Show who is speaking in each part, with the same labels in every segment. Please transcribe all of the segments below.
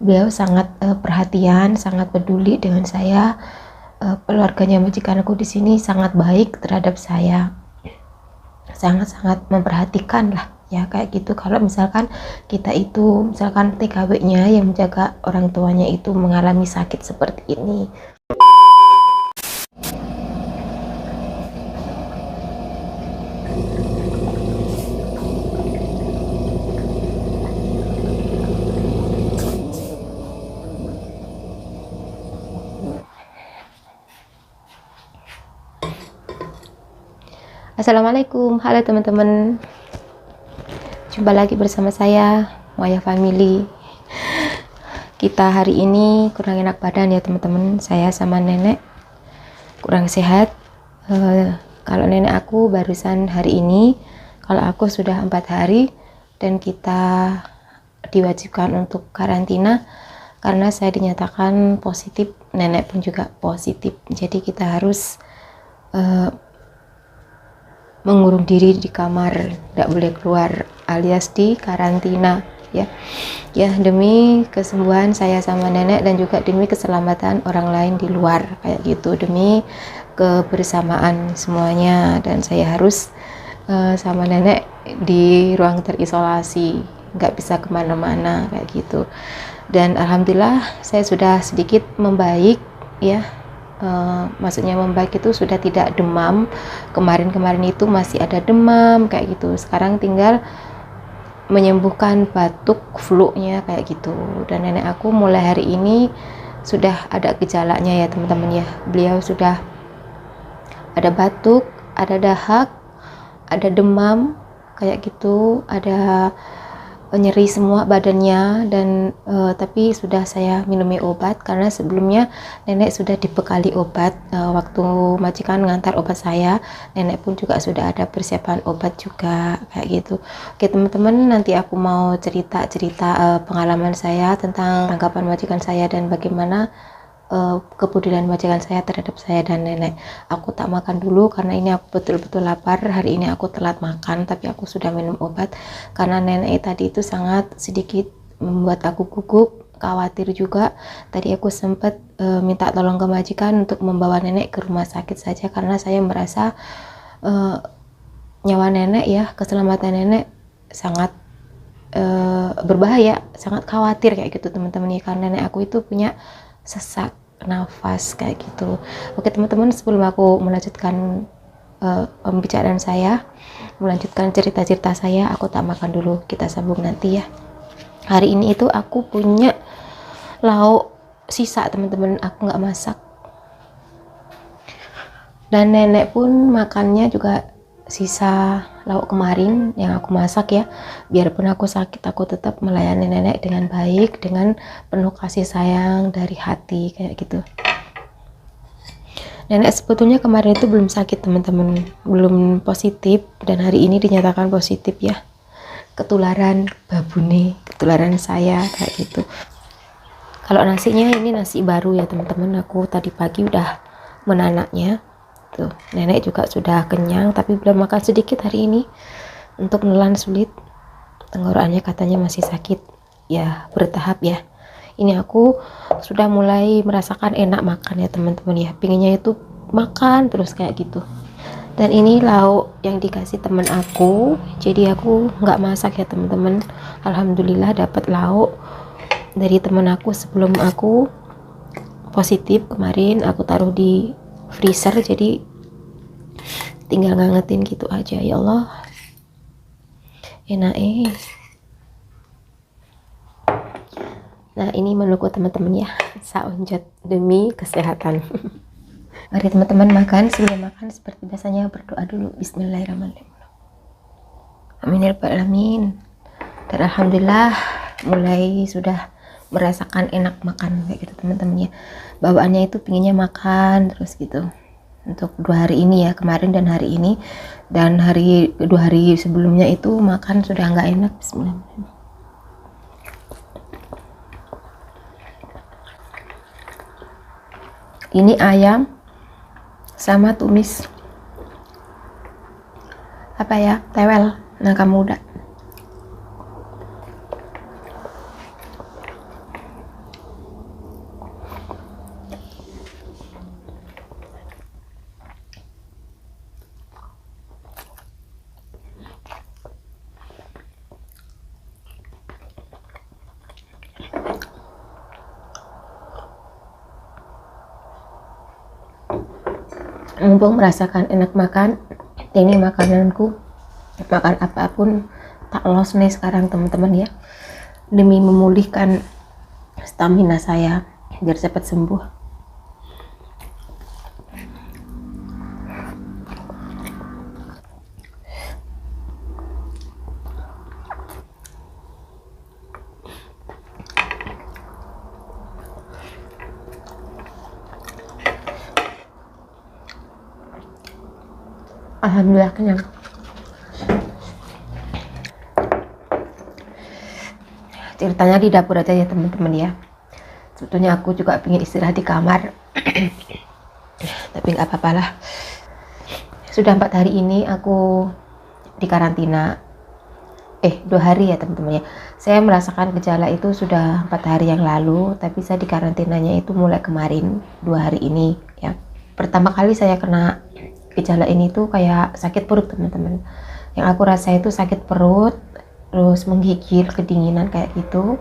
Speaker 1: Beliau sangat perhatian, sangat peduli dengan saya. Keluarganya majikanku di sini sangat baik terhadap saya, sangat-sangat memperhatikan lah ya, kayak gitu. Kalau misalkan kita itu misalkan TKW-nya yang menjaga orang tuanya itu mengalami sakit seperti ini. Assalamualaikum, halo teman-teman, jumpa lagi bersama saya Maya Family. Kita hari ini kurang enak badan ya teman-teman, saya sama nenek kurang sehat. Kalau nenek aku barusan hari ini, kalau aku sudah 4 hari, dan kita diwajibkan untuk karantina karena saya dinyatakan positif, nenek pun juga positif. Jadi kita harus mengurung diri di kamar, tidak boleh keluar, alias di karantina ya. Ya, demi kesembuhan saya sama nenek dan juga demi keselamatan orang lain di luar, kayak gitu, demi kebersamaan semuanya. Dan saya harus sama nenek di ruang terisolasi, nggak bisa kemana-mana kayak gitu. Dan alhamdulillah saya sudah sedikit membaik ya. Maksudnya membaik itu sudah tidak demam. Kemarin-kemarin itu masih ada demam kayak gitu, sekarang tinggal menyembuhkan batuk flu-nya kayak gitu. Dan nenek aku mulai hari ini sudah ada gejalanya ya teman-teman ya. Beliau sudah ada batuk, ada dahak, ada demam kayak gitu, ada nyeri semua badannya. Dan tapi sudah saya minumi obat karena sebelumnya nenek sudah dibekali obat. Waktu majikan ngantar obat saya, nenek pun juga sudah ada persiapan obat juga kayak gitu. Oke teman-teman, nanti aku mau cerita pengalaman saya tentang tanggapan majikan saya dan bagaimana kepedulian majikan saya terhadap saya dan nenek. Aku tak makan dulu karena ini aku betul-betul lapar. Hari ini aku telat makan, tapi aku sudah minum obat karena nenek tadi itu sangat sedikit membuat aku gugup, khawatir juga. Tadi aku sempat minta tolong ke majikan untuk membawa nenek ke rumah sakit saja karena saya merasa nyawa nenek ya, keselamatan nenek sangat berbahaya, sangat khawatir kayak gitu teman-teman ya, karena nenek aku itu punya sesak nafas kayak gitu. Oke teman-teman, sebelum aku melanjutkan pembicaraan saya, melanjutkan cerita-cerita saya, aku tak makan dulu, kita sambung nanti ya. Hari ini itu aku punya lauk sisa teman-teman, aku nggak masak, dan nenek pun makannya juga sisa lauk kemarin yang aku masak ya. Biarpun aku sakit, aku tetap melayani nenek dengan baik, dengan penuh kasih sayang dari hati kayak gitu. Nenek sebetulnya kemarin itu belum sakit teman-teman, belum positif, dan hari ini dinyatakan positif ya. Ketularan babune, ketularan saya kayak gitu. Kalau nasinya ini nasi baru ya teman-teman, aku tadi pagi udah menanaknya tuh. Nenek juga sudah kenyang tapi belum makan sedikit hari ini, untuk nelan sulit, tenggorokannya katanya masih sakit ya, bertahap ya. Ini aku sudah mulai merasakan enak makan ya teman-teman ya, pinginnya itu makan terus kayak gitu. Dan ini lauk yang dikasih temen aku, jadi aku nggak masak ya teman-teman. Alhamdulillah dapat lauk dari temen aku sebelum aku positif kemarin, aku taruh di freezer, jadi tinggal ngangetin gitu aja. Ya Allah, enak Nah ini menuku teman-teman ya, saunjat demi kesehatan. Mari teman-teman makan. Sebelum makan seperti biasanya berdoa dulu. Bismillahirrahmanirrahim. Amin ya rabbal alamin. Dan alhamdulillah mulai sudah merasakan enak makan kayak gitu teman-teman ya. Bawaannya itu pinginnya makan terus gitu. Untuk 2 hari ini ya, kemarin dan hari ini, dan 2 hari sebelumnya itu makan sudah nggak enak. Bismillahirrahmanirrahim. Ini ayam sama tumis apa ya, tewel nangka muda. mumpung merasakan enak makan, ini makananku, makan apapun tak los nih sekarang teman-teman ya, demi memulihkan stamina saya biar cepat sembuh. Alhamdulillah kenyang. Ceritanya di dapur aja ya teman-teman ya. Sebetulnya aku juga pengen istirahat di kamar, tapi nggak apa-apa lah. Sudah 4 hari ini aku di karantina. 2 hari ya teman-teman ya. Saya merasakan gejala itu sudah 4 hari yang lalu, tapi saya di karantinanya itu mulai kemarin 2 hari ini ya. Pertama kali saya kena gejala ini tuh kayak sakit perut teman-teman. Yang aku rasa itu sakit perut, terus menggigil, kedinginan kayak gitu.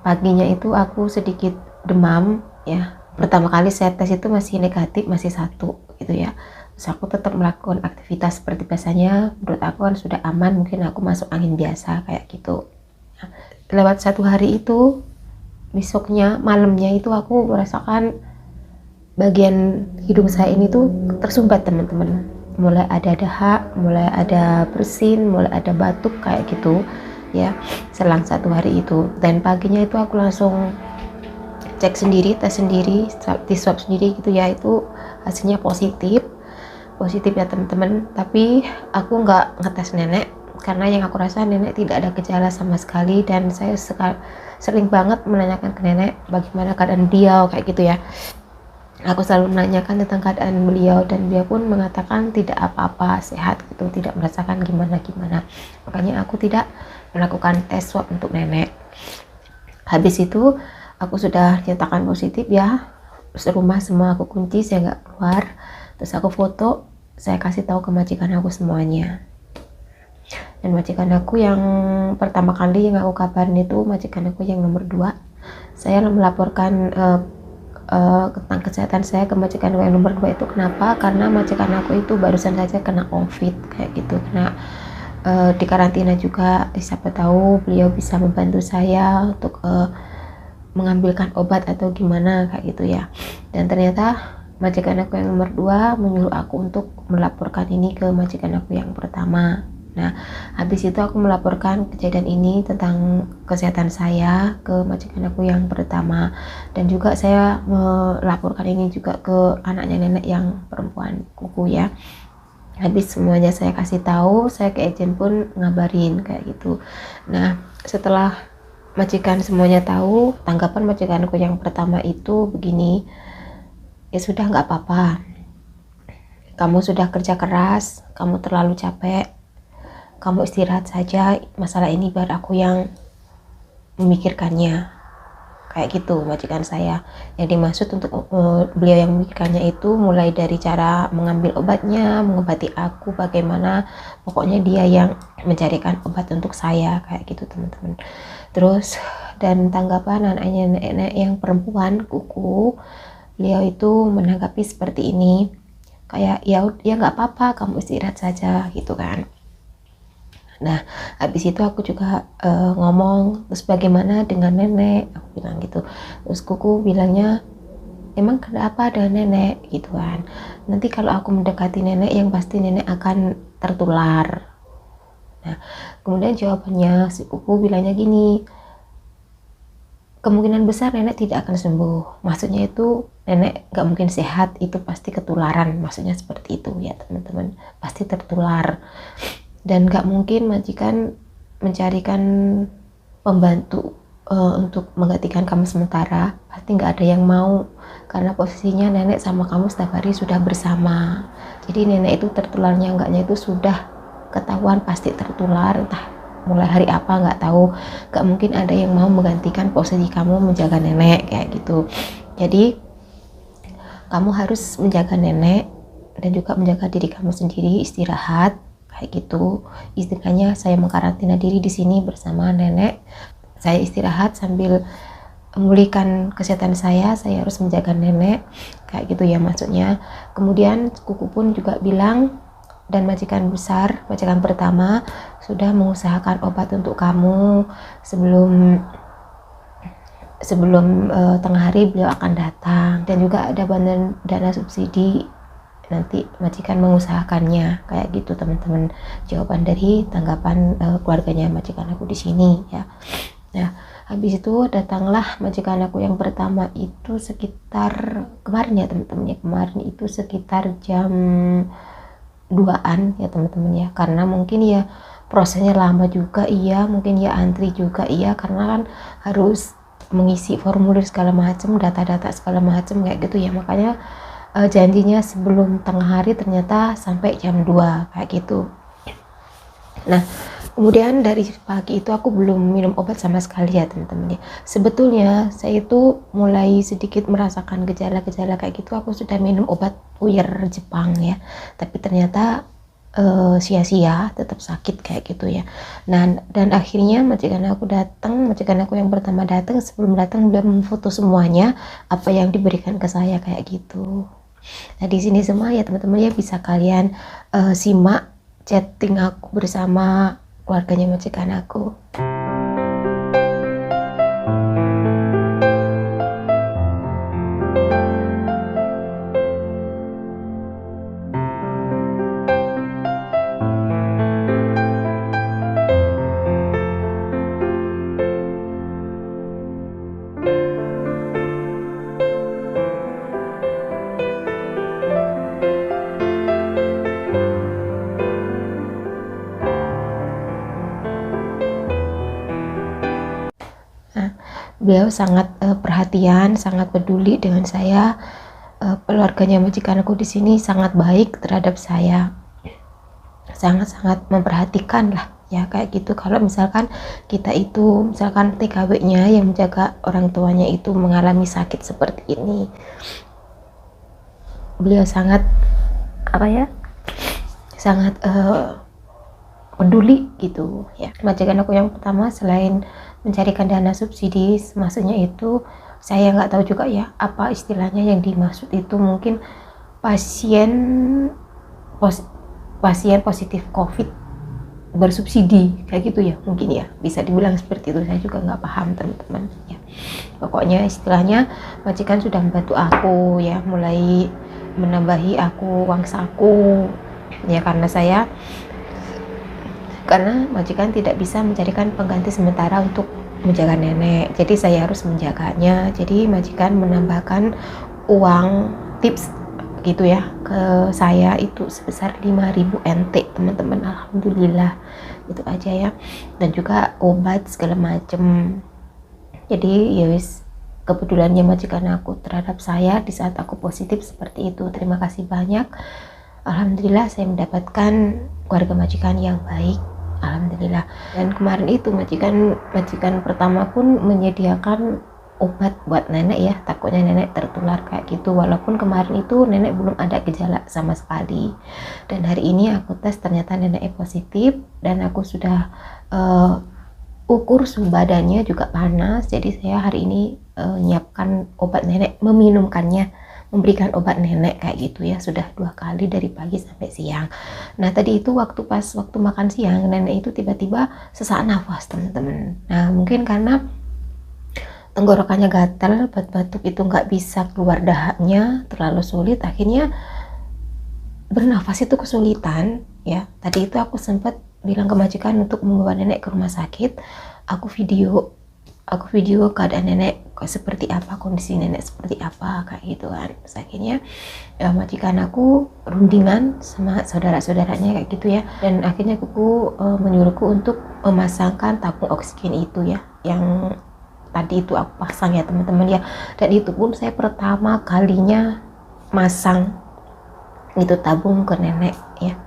Speaker 1: Paginya itu aku sedikit demam ya. Pertama kali saya tes itu masih negatif, masih 1 gitu ya. Terus aku tetap melakukan aktivitas seperti biasanya. Menurut aku kan sudah aman, mungkin aku masuk angin biasa kayak gitu. Lewat 1 hari itu, besoknya malamnya itu aku merasakan bagian hidung saya ini tuh tersumbat teman-teman. Mulai ada dahak, mulai ada bersin, mulai ada batuk kayak gitu ya, selang 1 hari itu. Dan paginya itu aku langsung cek sendiri, tes sendiri, di swab sendiri gitu ya, itu hasilnya positif ya teman-teman. Tapi aku nggak ngetes nenek karena yang aku rasa nenek tidak ada gejala sama sekali, dan saya sering banget menanyakan ke nenek bagaimana keadaan beliau kayak gitu ya. Aku selalu menanyakan tentang keadaan beliau, dan dia pun mengatakan tidak apa-apa, sehat gitu, tidak merasakan gimana-gimana. Makanya aku tidak melakukan tes swab untuk nenek. Habis itu aku sudah nyatakan positif ya, rumah semua aku kunci, saya nggak keluar. Terus aku foto, saya kasih tahu ke majikan aku semuanya. Dan majikan aku yang pertama kali yang aku kabarin itu majikan aku yang nomor 2. Saya melaporkan tentang kesehatan saya ke majikan aku yang nomor 2 itu. Kenapa? Karena majikan aku itu barusan saja kena COVID kayak gitu, kena di karantina juga. Siapa tahu beliau bisa membantu saya untuk mengambilkan obat atau gimana kayak gitu ya. Dan ternyata majikan aku yang nomor 2 menyuruh aku untuk melaporkan ini ke majikan aku yang pertama. Nah, habis itu aku melaporkan kejadian ini tentang kesehatan saya ke majikan aku yang pertama, dan juga saya melaporkan ini juga ke anaknya nenek yang perempuan, kuku ya. Habis semuanya saya kasih tahu, saya ke agent pun ngabarin kayak gitu. Nah, setelah majikan semuanya tahu, tanggapan majikanku yang pertama itu begini, ya sudah nggak apa-apa, kamu sudah kerja keras, kamu terlalu capek, kamu istirahat saja, masalah ini biar aku yang memikirkannya kayak gitu majikan saya. Yang dimaksud untuk beliau yang memikirkannya itu mulai dari cara mengambil obatnya, mengobati aku bagaimana, pokoknya dia yang mencarikan obat untuk saya kayak gitu teman-teman. Terus dan tanggapan anaknya nenek yang perempuan, kuku, beliau itu menanggapi seperti ini, kayak ya nggak apa-apa, kamu istirahat saja gitu kan. Nah, habis itu aku juga ngomong, terus bagaimana dengan nenek, aku bilang gitu. Terus kuku bilangnya, emang kenapa ada nenek gitu kan, nanti kalau aku mendekati nenek yang pasti nenek akan tertular. Nah, kemudian jawabannya si kuku bilangnya gini, kemungkinan besar nenek tidak akan sembuh. Maksudnya itu nenek gak mungkin sehat, itu pasti ketularan, maksudnya seperti itu ya teman-teman, pasti tertular. Dan gak mungkin majikan mencarikan pembantu untuk menggantikan kamu sementara, pasti gak ada yang mau, karena posisinya nenek sama kamu setiap hari sudah bersama. Jadi nenek itu tertularnya enggaknya itu sudah ketahuan, pasti tertular, entah mulai hari apa nggak tahu. Gak mungkin ada yang mau menggantikan posisi kamu menjaga nenek kayak gitu. Jadi kamu harus menjaga nenek dan juga menjaga diri kamu sendiri, istirahat kayak gitu. Istilahnya saya mengkarantina diri di sini bersama nenek, saya istirahat sambil memulihkan kesehatan saya harus menjaga nenek, kayak gitu ya maksudnya. Kemudian kuku pun juga bilang, dan majikan besar, majikan pertama sudah mengusahakan obat untuk kamu sebelum tengah hari beliau akan datang, dan juga ada bantuan dana subsidi, nanti majikan mengusahakannya, kayak gitu teman-teman. Jawaban dari tanggapan keluarganya majikan aku di sini ya. Nah, habis itu datanglah majikan aku yang pertama itu sekitar kemarin ya teman-teman ya, kemarin itu sekitar jam 2-an ya teman-teman ya, karena mungkin ya prosesnya lama juga iya, mungkin ya antri juga iya, karena kan harus mengisi formulir segala macam, data-data segala macam kayak gitu ya, makanya janjinya sebelum tengah hari ternyata sampai jam 2 kayak gitu. Nah, kemudian dari pagi itu aku belum minum obat sama sekali ya teman-teman ya. Sebetulnya saya itu mulai sedikit merasakan gejala-gejala kayak gitu, aku sudah minum obat puyer Jepang ya, tapi ternyata sia-sia, tetap sakit kayak gitu ya. Nah, dan akhirnya majikan aku yang pertama datang, sebelum datang beliau memfoto semuanya apa yang diberikan ke saya kayak gitu. Nah, di sini semua ya teman-teman ya, bisa kalian simak chatting aku bersama keluarganya majikan aku. Beliau sangat perhatian, sangat peduli dengan saya. Keluarganya majikan aku di sini sangat baik terhadap saya, sangat-sangat memperhatikan lah ya kayak gitu. Kalau misalkan kita itu misalkan TKW-nya yang menjaga orang tuanya itu mengalami sakit seperti ini, beliau sangat sangat peduli gitu ya. Majikan aku yang pertama selain mencarikan dana subsidi, maksudnya itu saya nggak tahu juga ya apa istilahnya yang dimaksud itu, mungkin pasien positif COVID bersubsidi kayak gitu ya, mungkin ya bisa dibilang seperti itu, saya juga nggak paham teman-teman ya. Pokoknya istilahnya majikan sudah membantu aku ya, mulai menambahi aku uang saku ya, karena majikan tidak bisa mencarikan pengganti sementara untuk menjaga nenek, jadi saya harus menjaganya. Jadi majikan menambahkan uang tips gitu ya ke saya itu sebesar 5.000 NT teman-teman, alhamdulillah itu aja ya, dan juga obat segala macem. Jadi ya wis, kepeduliannya majikan aku terhadap saya di saat aku positif seperti itu, terima kasih banyak. Alhamdulillah saya mendapatkan keluarga majikan yang baik, alhamdulillah. Dan kemarin itu majikan pertama pun menyediakan obat buat nenek ya, takutnya nenek tertular kayak gitu, walaupun kemarin itu nenek belum ada gejala sama sekali. Dan hari ini aku tes ternyata nenek positif, dan aku sudah ukur suhu badannya juga panas, jadi saya hari ini menyiapkan obat nenek, memberikan obat nenek kayak gitu ya, sudah 2 kali dari pagi sampai siang. Nah tadi itu waktu makan siang, nenek itu tiba-tiba sesak nafas teman-teman. Nah mungkin karena tenggorokannya gatal, batuk itu nggak bisa keluar dahaknya, terlalu sulit, akhirnya bernafas itu kesulitan ya. Tadi itu aku sempat bilang ke majikan untuk membawa nenek ke rumah sakit. Aku video keadaan nenek seperti apa, kondisi nenek seperti apa kayak gitu kan. Terus akhirnya majikan aku rundingan sama saudara-saudaranya kayak gitu ya, dan akhirnya kuku menyuruhku untuk memasangkan tabung oksigen itu ya, yang tadi itu aku pasang ya teman-teman ya. Dan itu pun saya pertama kalinya masang itu tabung ke nenek ya,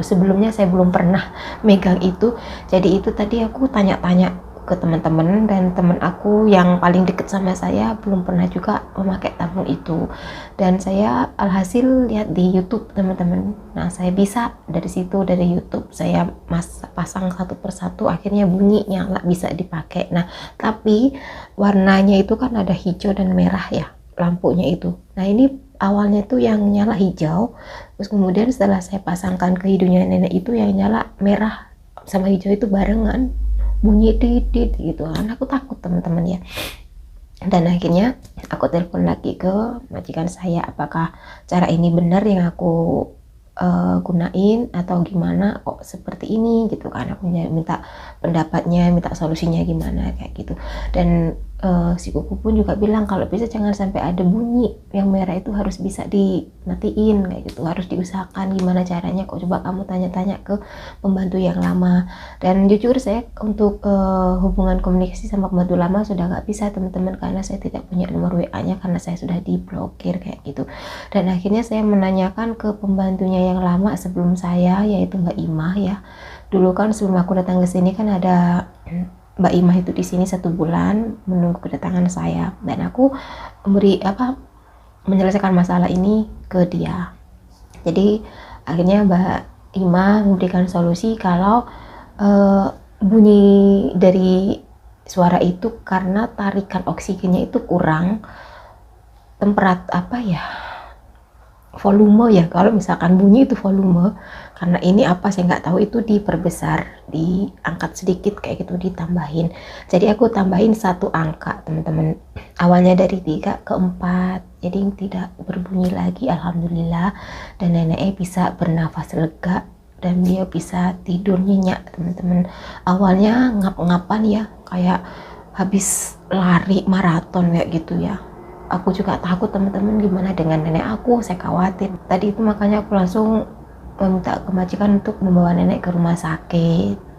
Speaker 1: sebelumnya saya belum pernah megang itu. Jadi itu tadi aku tanya-tanya ke teman-teman, dan teman aku yang paling deket sama saya belum pernah juga memakai tabung itu. Dan saya alhasil lihat di YouTube teman-teman. Nah, saya bisa dari situ, dari YouTube saya pasang satu persatu, akhirnya bunyi nyala, bisa dipakai. Nah, tapi warnanya itu kan ada hijau dan merah ya lampunya itu. Nah, ini awalnya tuh yang nyala hijau, terus kemudian setelah saya pasangkan ke hidungnya nenek itu yang nyala merah sama hijau itu barengan, bunyi didit gitu kan. Aku takut teman-teman ya, dan akhirnya aku telepon lagi ke majikan saya, apakah cara ini benar yang aku gunain atau gimana kok seperti ini gitu kan. Aku minta pendapatnya, minta solusinya gimana kayak gitu. Dan si kuku pun juga bilang kalau bisa jangan sampai ada bunyi yang merah itu, harus bisa dimatiin kayak gitu, harus diusahakan gimana caranya. Kok coba kamu tanya-tanya ke pembantu yang lama. Dan jujur saya untuk hubungan komunikasi sama pembantu lama sudah nggak bisa teman-teman, karena saya tidak punya nomor WA-nya karena saya sudah diblokir kayak gitu. Dan akhirnya saya menanyakan ke pembantunya yang lama sebelum saya, yaitu Mbak Imah ya. Dulu kan sebelum aku datang ke sini kan ada Mbak Imah itu di sini 1 bulan menunggu kedatangan saya, dan aku menyelesaikan masalah ini ke dia. Jadi akhirnya Mbak Imah memberikan solusi kalau bunyi dari suara itu karena tarikan oksigennya itu kurang, volume ya, kalau misalkan bunyi itu volume, karena ini saya nggak tahu, itu diperbesar, diangkat sedikit kayak gitu, ditambahin. Jadi aku tambahin 1 angka teman-teman, awalnya dari 3 ke 4, jadi tidak berbunyi lagi alhamdulillah. Dan neneknya bisa bernafas lega dan dia bisa tidur nyenyak teman-teman. Awalnya ngap-ngapan ya, kayak habis lari maraton kayak gitu ya. Aku juga takut teman-teman, gimana dengan nenek aku, saya khawatir. Tadi itu makanya aku langsung meminta ke majikan untuk membawa nenek ke rumah sakit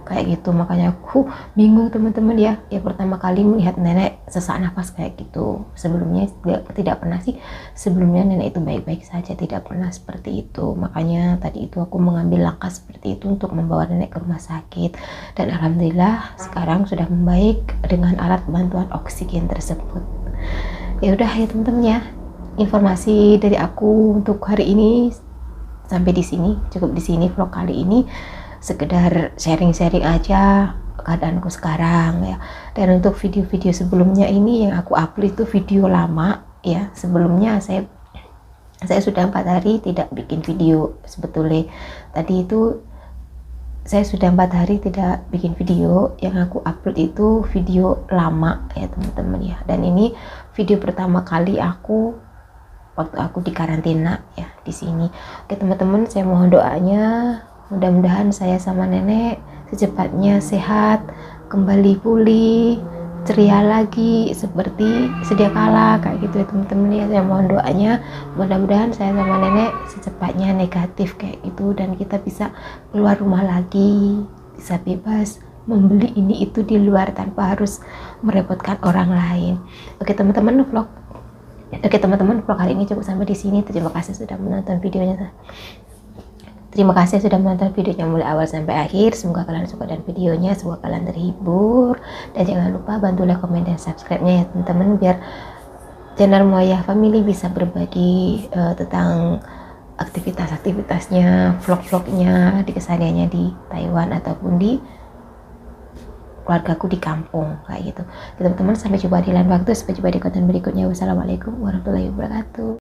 Speaker 1: kayak gitu. Makanya aku bingung teman-teman ya, pertama kali melihat nenek sesak nafas kayak gitu. Sebelumnya tidak pernah sih, sebelumnya nenek itu baik-baik saja, tidak pernah seperti itu. Makanya tadi itu aku mengambil langkah seperti itu untuk membawa nenek ke rumah sakit, dan alhamdulillah sekarang sudah membaik dengan alat bantuan oksigen tersebut. Ya udah ya teman-teman ya, informasi dari aku untuk hari ini sampai di sini, cukup di sini vlog kali ini, sekedar sharing-sharing aja keadaanku sekarang ya. Dan untuk video-video sebelumnya ini yang aku upload itu video lama ya. Sebelumnya saya sudah 4 hari tidak bikin video sebetulnya. Tadi itu saya sudah 4 hari tidak bikin video, yang aku upload itu video lama ya teman-teman ya. Dan ini video pertama kali aku waktu aku di karantina ya di sini. Oke teman-teman, saya mohon doanya, mudah-mudahan saya sama nenek secepatnya sehat, kembali pulih, ceria lagi seperti sedia kala kayak gitu ya teman-teman ya. Saya mohon doanya, mudah-mudahan saya sama nenek secepatnya negatif kayak gitu, dan kita bisa keluar rumah lagi, bisa bebas membeli ini itu di luar tanpa harus merepotkan orang lain. Oke teman-teman, vlog kali ini cukup sampai di sini. Terima kasih sudah menonton videonya. Terima kasih sudah menonton videonya mulai awal sampai akhir. Semoga kalian suka dengan videonya, semoga kalian terhibur, dan jangan lupa bantu like, komen, dan subscribe-nya ya teman-teman, biar channel Moya Family bisa berbagi tentang aktivitas-aktivitasnya, vlog-vlognya di kesehariannya di Taiwan ataupun di keluargaku di kampung kayak gitu. Teman-teman, sampai jumpa di lain waktu, sampai jumpa di konten berikutnya. Wassalamualaikum warahmatullahi wabarakatuh.